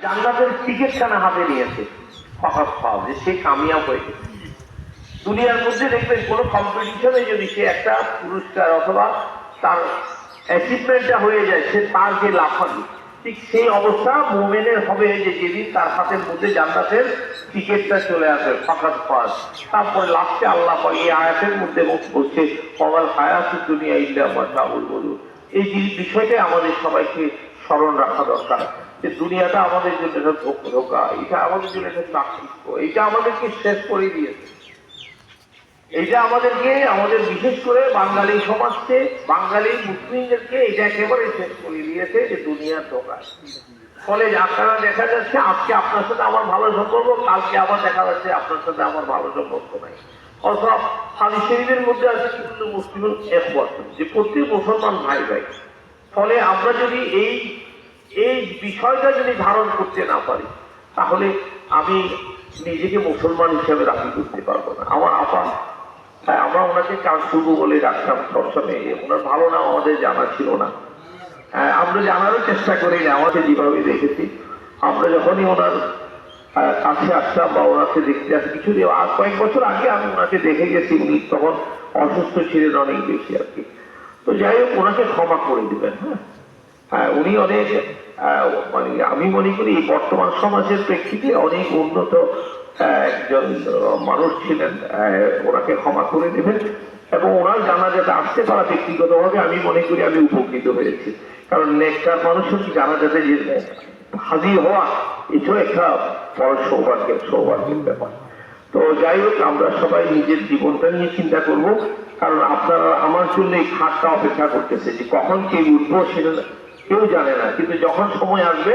জান্নাতের টিকিটখানা হাতে নিয়েছে ফাঁকা ফাও যে সে কামিয়াব হয়ে গেছে। দুনিয়ার মধ্যে দেখবেন কোনো কম্পিটিশনে যদি সে একটা পুরস্কার অথবা তার অ্যাচিভমেন্টটা হয়ে যায়, সে তার যে লাফানি, ঠিক সেই অবস্থা মুমিনের হবে যে যেদিন তার হাতের মধ্যে জান্নাতের টিকিটটা চলে আসে ফাঁকাত ফাস। তারপরে লাস্টে আল্লাহ এই আয়াতের মধ্যে বলছে কওয়াল হায়াতুদ দুনিয়া ইল্লা মাতাউল গুরুর। এই বিষয়টাই আমাদের সবাইকে স্মরণ রাখা দরকার যে দুনিয়াটা আমাদের জন্য একটা ধোঁকা, এটা আমাদের জন্য একটা চাকরিত্ব, এটা আমাদেরকে শেষ করে দিয়েছে। এইটা আমাদেরকে, আমাদের বিশেষ করে বাঙালি সমাজকে, বাঙালি মুসলিমদেরকে এটা একেবারে শেষ করে দিয়েছে যে দুনিয়ার ধোঁকা। ফলে আপনারা দেখা যাচ্ছে আজকে আপনার সাথে আমার ভালো সম্পর্ক, কালকে আবার দেখা যাচ্ছে আপনার সাথে আমার ভালো সম্পর্ক নাই। অথবা হাদিস শরীফের মধ্যে আছে কিন্তু মুসলিম একমত যে প্রত্যেক মুসলমান ভাই ভাই। ফলে আমরা যদি এই বিষয়টা যদি ধারণ করতে না পারি, তাহলে আমি নিজেকে মুসলমান হিসেবে রাখি করতে পারবো না। আমার আপা, আমরা ওনাকে কানসুবু বলে রাখতাম সবসময়। ওনার ভালো নাম আমাদের জানা ছিল না, আমরা জানারও চেষ্টা করি না। আমাকে যেভাবে দেখেছি, আমরা যখনই ওনার কাছে আসতাম বা ওনাকে দেখতে আসি, কিছুদিন কয়েক বছর আগে আমি ওনাকে দেখে গেছি, উনি তখন অসুস্থ ছিলেন অনেক বেশি আর কি। তো যাই হোক, ওনাকে ক্ষমা করে দিবেন। হ্যাঁ, উনি অনেক মানে আমি মনে করি এই বর্তমান সমাজের প্রেক্ষিতে অনেক উন্নত একজন মানুষ ছিলেন। ওনাকে ক্ষমা করে দেবেন এবং ওনার জানাজাতে আসতে পারা ব্যক্তিগতভাবে আমি মনে করি আমি উপকৃত হয়েছি। কারণ নেককার মানুষের জানাজাতে যে হাজির হওয়া, এটাও একটা বড় সৌভাগ্যের ব্যাপার। তো যাই হোক, আমরা সবাই নিজের জীবনটা নিয়ে চিন্তা করব। কারণ আপনারা আমার জন্য এই খাটটা অপেক্ষা করতেছে যে কখন কে উঠবো সেটা কেউ জানে না, কিন্তু যখন সময় আসবে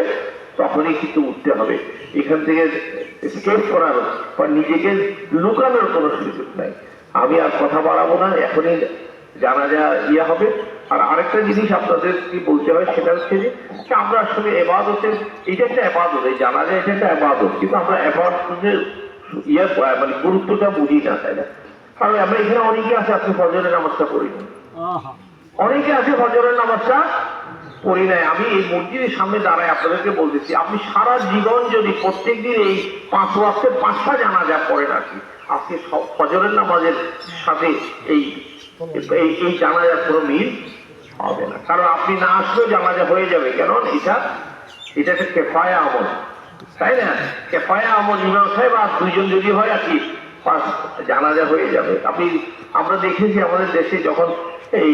তখনই কিন্তু উঠতে হবে। এখান থেকে স্কেপ করার বা নিজেকে লুকানোর কোনো সুযোগ নাই। আমি আর কথা বাড়াবো না, এখনই জানাজা হবে। আর আরেকটা জিনিস আপনাদের কি বলতে হয় সেটা হচ্ছে যে আমরা আসলে এবাদতের, এটা একটা এবাদত, এই জানাজা এটা একটা এবাদত, কিন্তু আমরা এবাদতের মানে গুরুত্বটা বুঝি না, তাই না? কারণ আমরা এখানে অনেকে আছে আপনি ফজরের নামাজটা পড়ি না, অনেকে আছে ফজরের নামাজটা পড়ি নাই। আমি এই মসজিদের সামনে দাঁড়ায় আপনাদেরকে বলতেছি, আপনি সারা জীবন যদি প্রত্যেকদিন এই 5 ওয়াক্তের 5টা জানাজা পড়েন আর কি, আজকে ফজরের নামাজের সাথে এই জানাজার কোনো মিল হবে না। কারণ আপনি না আসলেও জানাজা হয়ে যাবে। কেন? এটা একটা কেফায়া আমল, তাই না? কেফায়া আমল, ইমাম সাহেব আর 2 জন যদি হয় আর কি 5 জানাজা হয়ে যাবে। আমরা দেখেছি আমাদের দেশে যখন এই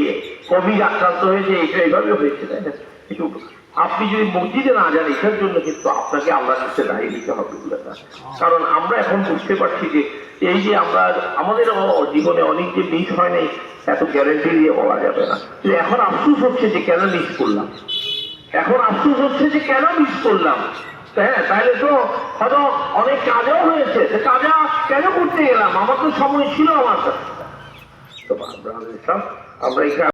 কোভিড আক্রান্ত হয়েছে, এটা এইভাবে হয়েছে, তাই না? কিন্তু আপনি যদি মসজিদে না যান, এটার জন্য কিন্তু আপনাকে আল্লাহর কাছে দাঁড়িয়ে দিতে হবে। কারণ আমরা এখন বুঝতে পারছি যে এই যে আমরা আমাদের জীবনে অনেক যে মিস হয় নাই, এত গ্যারেন্টি দিয়ে বলা যাবে না। এখন আফসোস হচ্ছে যে কেন মিস করলাম, এখন আফসোস হচ্ছে যে কেন মিস করলাম। হ্যাঁ, তাহলে তো হয়তো অনেক কাজও হয়েছে, কাজা কেন করতে গেলাম, আমার তো সময় ছিল আমার কাছে। তো আমরা